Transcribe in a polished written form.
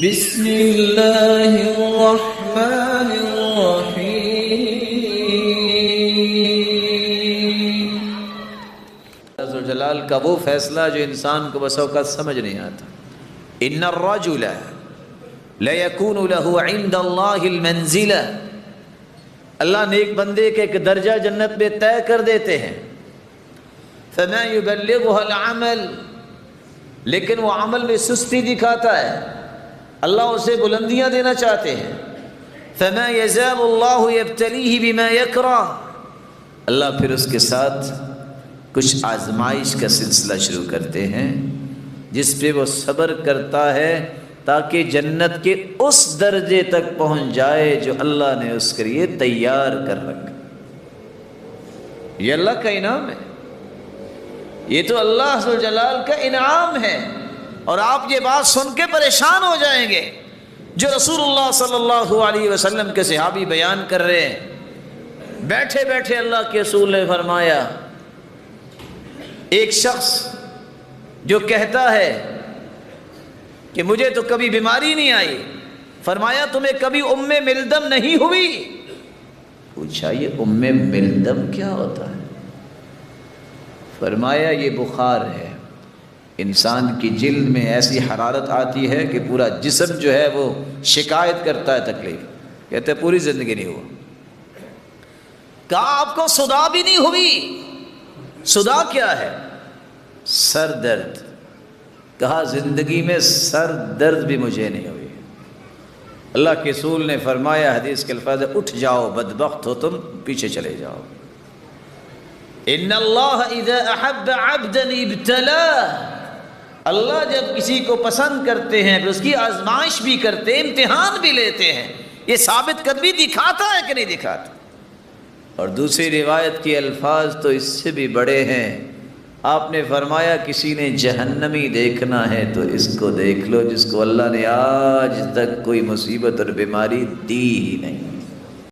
بسم اللہ الرحمن الرحیم۔ عز و جلال کا وہ فیصلہ جو انسان کو بس اوقات سمجھ نہیں آتا۔ ان الرجل لیکون له عند اللہ المنزلہ، اللہ نے ایک بندے کے ایک درجہ جنت میں طے کر دیتے ہیں۔ فما يبلغها العمل، لیکن وہ عمل میں سستی دکھاتا ہے، اللہ اسے بلندیاں دینا چاہتے ہیں۔ فما يزال اللہ يبتلیہ بما یکرہ، اللہ پھر اس کے ساتھ کچھ آزمائش کا سلسلہ شروع کرتے ہیں جس پہ وہ صبر کرتا ہے تاکہ جنت کے اس درجے تک پہنچ جائے جو اللہ نے اس کے لیے تیار کر رکھا۔ یہ اللہ کا انعام ہے، یہ تو اللہ عز و جلال کا انعام ہے۔ اور آپ یہ بات سن کے پریشان ہو جائیں گے جو رسول اللہ صلی اللہ علیہ وسلم کے صحابی بیان کر رہے ہیں۔ بیٹھے بیٹھے اللہ کے رسول نے فرمایا، ایک شخص جو کہتا ہے کہ مجھے تو کبھی بیماری نہیں آئی، فرمایا تمہیں کبھی ام ملدم نہیں ہوئی؟ پوچھا یہ ام ملدم کیا ہوتا ہے؟ فرمایا یہ بخار ہے، انسان کی جلد میں ایسی حرارت آتی ہے کہ پورا جسم جو ہے وہ شکایت کرتا ہے، تکلیف، کہتے ہیں پوری زندگی نہیں ہوا۔ کہا آپ کو صداع بھی نہیں ہوئی؟ صداع کیا ہے؟ سر درد۔ کہا زندگی میں سر درد بھی مجھے نہیں ہوئی۔ اللہ کے رسول نے فرمایا، حدیث کے الفاظ، اٹھ جاؤ بدبخت ہو تم، پیچھے چلے جاؤ۔ ان اللہ اذا احب عبدا ابتلاه، اللہ جب کسی کو پسند کرتے ہیں پھر اس کی آزمائش بھی کرتے ہیں، امتحان بھی لیتے ہیں۔ یہ ثابت قدمی دکھاتا ہے کہ نہیں دکھاتا؟ اور دوسری روایت کے الفاظ تو اس سے بھی بڑے ہیں۔ آپ نے فرمایا کسی نے جہنمی دیکھنا ہے تو اس کو دیکھ لو جس کو اللہ نے آج تک کوئی مصیبت اور بیماری دی ہی نہیں۔